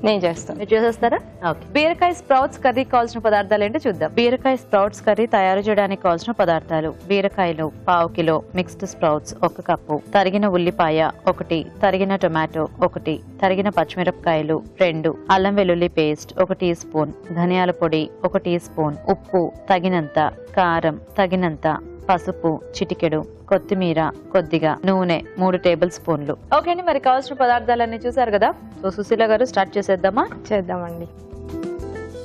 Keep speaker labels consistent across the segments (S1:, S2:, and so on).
S1: నేను చేస్తాను.
S2: మీరు చేసేస్తారా? ఓకే. బీరకాయ స్ప్రౌట్స్ కర్రీ కావాల్సిన పదార్థాలు ఏంటో చూద్దాం. బీరకాయ స్ప్రౌట్స్ కర్రీ తయారు చేయడానికి కావాల్సిన పదార్థాలు: బీరకాయలు 1/2 కిలో, మిక్స్డ్ స్ప్రౌట్స్ 1 కప్పు, తరిగిన ఉల్లిపాయ 1, తరిగిన టొమాటో 1, తరిగిన పచ్చిమిరపకాయలు 2, అల్లం వెల్లుల్లి పేస్ట్ 1 టీ స్పూన్, ధనియాల పొడి 1 టీ స్పూన్, ఉప్పు తగినంత, కారం తగినంత, పసుపు చిటికెడు, కొత్తిమీర కొద్దిగా, నూనె 3 టేబుల్ స్పూన్లు. ఓకే అండి, మరి కావాల్సిన పదార్థాలన్నీ చూసారు కదా. సో సుశీల గారు స్టార్ట్ చేసేద్దామా?
S1: చేద్దామండి.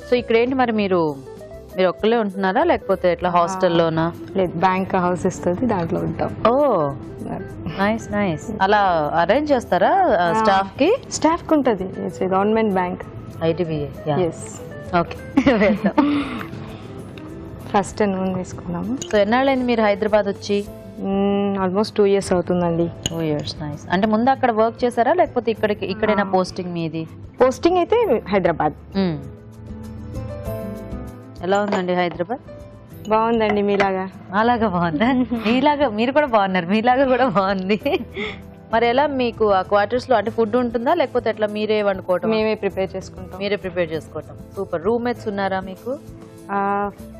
S2: సో ఇక్కడ ఏంటి మరి మీరు ఒక్కలే ఉంటున్నారా లేకపోతే ఎట్లా హాస్టల్లోనా?
S1: లేదు, బ్యాంక్ హౌస్ ఇస్తుంది, దాంట్లో ఉంటాం.
S2: Oh nice nice. అలా అరేంజ్ చేస్తారా స్టాఫ్ కి?
S1: స్టాఫ్ కి ఉంటుంది, government bank.
S2: ITBA.
S1: Yes.
S2: Okay.
S1: First నూనె తీసుకున్నాము.
S2: సో ఎన్నాళ్ళైంది మీరు హైదరాబాద్ వచ్చి?
S1: ఆల్మోస్ట్ 2 years అవుతుందండి.
S2: 2 years. నైస్. అంటే ముందు అక్కడ వర్క్ చేశారా లేకపోతే ఇక్కడైనా పోస్టింగ్ మీది?
S1: పోస్టింగ్ అయితే హైదరాబాద్.
S2: ఎలా ఉందండి హైదరాబాద్?
S1: బాగుందండి. మీలాగా?
S2: అలాగా బాగుందా? మీలాగా మీరు కూడా బాగున్నారు, మీలాగా కూడా బాగుంది. మరి ఎలా మీకు ఆ క్వార్టర్స్ లో అంటే ఫుడ్ ఉంటుందా లేకపోతే ఎట్లా మీరే వండుకోవటం?
S1: మేమే ప్రిపేర్ చేసుకుంటాం.
S2: మీరే ప్రిపేర్ చేసుకోవటం. సూపర్. రూమ్మేట్స్ ఉన్నారా మీకు?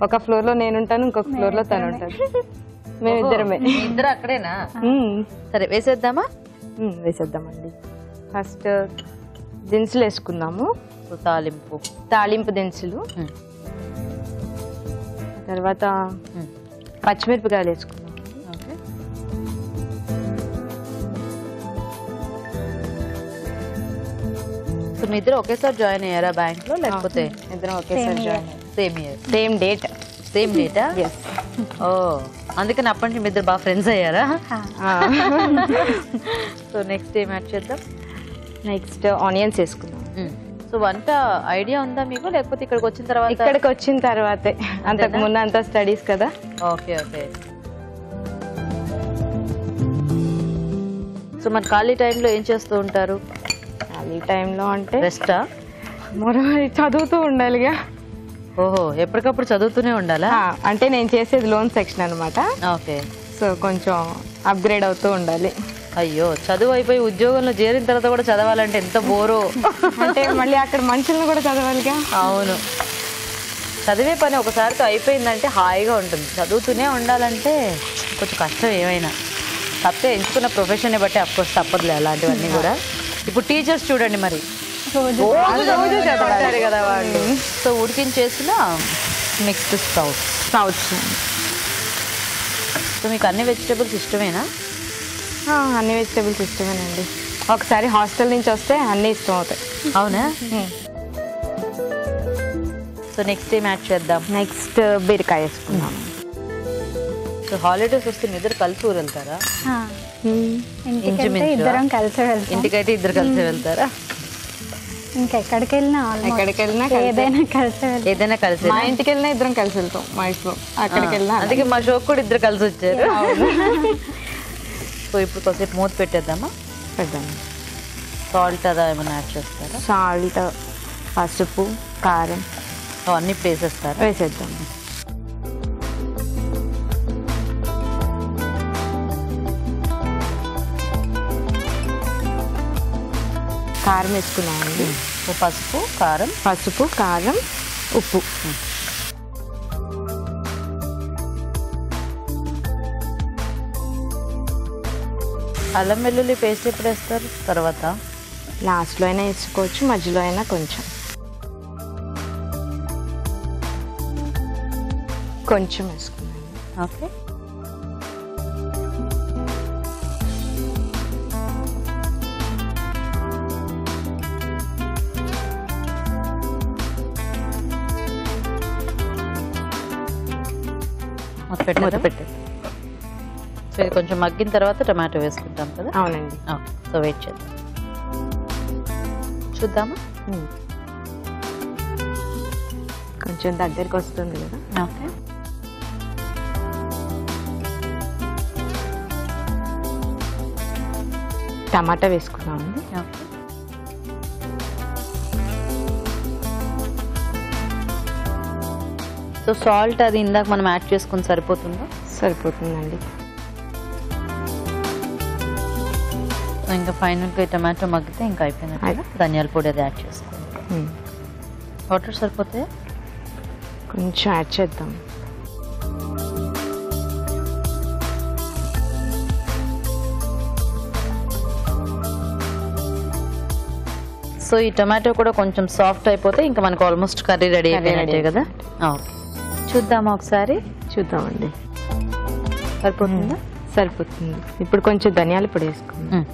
S1: ఒక ఫ్లోర్ లో నేను ఉంటాను, ఇంకొక ఫ్లోర్ లో తను ఉంటాను. మేమిద్దరమే.
S2: ఇద్దరు అక్కడేనా? సరే వేసేద్దామా?
S1: వేసేద్దామండి. ఫస్ట్ దినుసులు వేసుకుందాము. తాలింపు దినుసులు. తర్వాత పచ్చిమిరపకాయలు వేసుకుందాం.
S2: సో మీ ఇద్దరు ఒకేసారి జాయిన్ అయ్యారా బ్యాంక్ లో లేకపోతే?
S1: ఇద్దరం ఒకేసారి join.
S2: Same year,
S1: same date.
S2: Same డేటా? ఓ, అందుకని అప్పటి నుంచి మీ ఇద్దరు బాగా ఫ్రెండ్స్ అయ్యారా? సో నెక్స్ట్ ఏం యాడ్ చేద్దాం?
S1: నెక్స్ట్ ఆనియన్స్ వేసుకుందాం.
S2: సో వంట ఐడియా ఉందా మీకు లేకపోతే ఇక్కడికి వచ్చిన తర్వాత?
S1: ఇక్కడికి వచ్చిన తర్వాతే, అంతకు ముందు అంతా స్టడీస్ కదా.
S2: Okay okay. సో మన ఖాళీ టైంలో ఏం చేస్తూ ఉంటారు?
S1: ఖాళీ టైంలో అంటే
S2: రెస్టా?
S1: మరి చదువుతూ ఉండాలిగా.
S2: ఓహో, ఎప్పటికప్పుడు చదువుతూనే ఉండాలా?
S1: అంటే నేను చేసేది లోన్ సెక్షన్ అనమాట.
S2: ఓకే.
S1: సో కొంచెం అప్గ్రేడ్ అవుతూ ఉండాలి.
S2: అయ్యో, చదువు అయిపోయి ఉద్యోగంలో చేరిన తర్వాత కూడా చదవాలంటే ఎంత బోరో.
S1: అంటే మళ్ళీ అక్కడ మనుషులను కూడా చదవాలిగా.
S2: అవును, చదివే పని ఒకసారితో అయిపోయిందంటే హాయిగా ఉంటుంది. చదువుతూనే ఉండాలంటే కొంచెం కష్టం. ఏమైనా తప్పే ఎంచుకున్న ప్రొఫెషన్ బట్టి అఫ్కోర్స్ తప్పదులే అలాంటివన్నీ కూడా. ఇప్పుడు టీచర్స్ చూడండి మరి చదవాలి కదా వాళ్ళు. సో ఉడికించేసిన మిక్స్డ్ స్ప్రౌట్స్. సో మీకు అన్ని వెజిటేబుల్స్ ఇష్టమేనా?
S1: అన్ని వెజిటేబుల్స్ ఇష్టమేనండి. ఒకసారి హాస్టల్ నుంచి వస్తే అన్ని ఇష్టం అవుతాయి.
S2: అవునా? సో నెక్స్ట్ ఏం యాడ్ చేద్దాం?
S1: నెక్స్ట్ బీరకాయ వేసుకుందాం.
S2: సో హాలిడేస్ వస్తే మీ ఇద్దరు కలిసి ఊరు వెళ్తారా?
S3: ఇంటికైతే ఇద్దరం
S2: కలిసి వెళ్తారా?
S3: ఇంకెక్కడికి వెళ్ళినా
S2: ఏదైనా కలిసి.
S1: మా ఇంటికి వెళ్ళినా ఇద్దరం కలిసి వెళ్తాం. మా ఇంట్లో అక్కడికి వెళ్ళినా.
S2: అందుకే మా షోకి కూడా ఇద్దరు కలిసి వచ్చారు. సో ఇప్పుడు కొద్దిసేపు మూత పెట్టేద్దామా?
S1: పెద్దాం.
S2: సాల్ట్ అదా ఏమైనా యాడ్ చేస్తారా?
S1: సాల్ట్, పసుపు, కారం
S2: అన్ని వేసేస్తారా?
S1: వేసేద్దాం. కారం వేసుకున్నామండి.
S2: పసుపు కారం
S1: ఉప్పు.
S2: అల్లం వెల్లుల్లి పేస్ట్ ఎప్పుడు వేస్తారు? తర్వాత
S1: లాస్ట్లో అయినా వేసుకోవచ్చు, మధ్యలో అయినా కొంచెం వేసుకున్నాను.
S2: ఓకే. మూత పెట్టండి. సో ఇది కొంచెం మగ్గిన తర్వాత టమాటో వేసుకుంటాం కదా?
S1: అవునండి.
S2: సో వెయిట్ చేద్దాం, చూద్దామా?
S1: కొంచెం దగ్గరికి వస్తుంది కదా.
S2: ఓకే.
S1: టమాటా వేసుకున్నామండి.
S2: ఓకే. సో సాల్ట్ అది ఇందాక మనం యాడ్ చేసుకుని సరిపోతుందా?
S1: సరిపోతుందండి.
S2: ఇంకా ఫైనల్గా టమాటో మగ్గితే ఇంకా అయిపోయినట్టు ధనియాల పొడి అది యాడ్ చేసుకోండి. వాటర్ సరిపోతే
S1: కొంచెం యాడ్ చేద్దాం.
S2: సో ఈ టమాటో కూడా కొంచెం సాఫ్ట్ అయిపోతే ఇంకా మనకు ఆల్మోస్ట్ కర్రీ రెడీ అయిపోయినట్టే కదా. ఓకే, చూద్దామా ఒకసారి?
S1: చూద్దామండి.
S2: సరిపోతుందా?
S1: సరిపోతుంది. ఇప్పుడు కొంచెం ధనియాల పొడి వేసుకుందాం.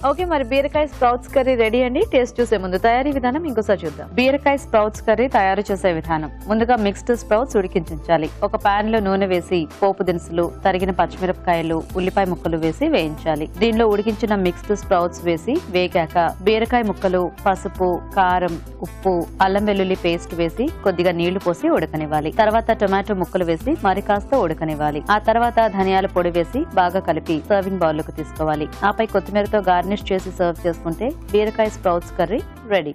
S2: ఓకే, మరి బీరకాయ స్ప్రౌట్స్ కర్రీ రెడీ అండి. టేస్ట్ చూసే ముందు తయారీ విధానం ఇంకోసారి చూద్దాం. బీరకాయ స్ప్రౌట్స్ కర్రీ తయారు చేసే విధానం. ముందుగా మిక్స్డ్ స్ప్రౌట్స్ ఉడికించాలి. ఒక పాన్ లో నూనె వేసి పోపు దినుసులు, తరిగిన పచ్చిమిరపకాయలు, ఉల్లిపాయ ముక్కలు వేసి వేయించాలి. దీనిలో ఉడికించిన మిక్స్డ్ స్ప్రౌట్స్ వేసి వేగాక బీరకాయ ముక్కలు, పసుపు, కారం, ఉప్పు, అల్లం వెల్లుల్లి పేస్ట్ వేసి కొద్దిగా నీళ్లు పోసి ఉడకనివ్వాలి. తర్వాత టొమాటో ముక్కలు వేసి మరి కాస్త ఉడకనివ్వాలి. ఆ తర్వాత ధనియాల పొడి వేసి బాగా కలిపి సర్వింగ్ బౌల్ లోకి తీసుకోవాలి. ఆపై కొత్తిమీరతో గార్నిష్ చేసి సర్వ్ చేసుకుంటే బీరకాయ స్ప్రౌట్స్ కర్రీ రెడీ.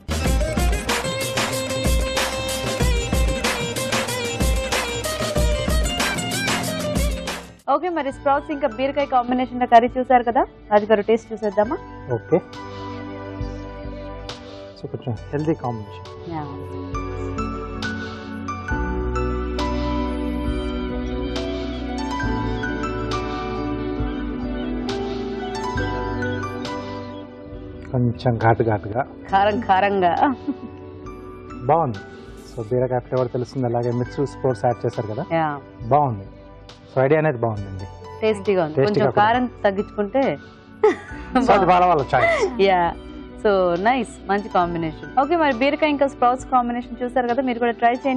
S2: ఓకే, మరి స్ప్రౌట్స్ ఇంకా బీరకాయ కాంబినేషన్ లో కర్రీ చూసారు కదా, రాజు గారు టేస్ట్ చూసేద్దామా?
S4: ఓకే, సో కొంచెం హెల్దీ కాంబినేషన్. కొంచెం ఘాటుగా
S2: కారం కారంగా
S4: బాగుంది. సో బీరకాయ ఫ్లేవర్ తెలుస్తుంది, అలాగే మిక్స్ స్ప్రౌట్స్ యాడ్ చేశారు కదా, బాగుంది. సో ఐడియా అనేది బాగుందండి,
S2: టేస్టీగా ఉంది. కొంచెం కారం తగ్గించుకుంటే యా, సో నైస్, మంచి కాంబినేషన్. ఓకే, మరి బీరకాయ ఇంకా స్ప్రౌట్స్ కాంబినేషన్ చూసారు కదా, మీరు కూడా ట్రై చేయండి.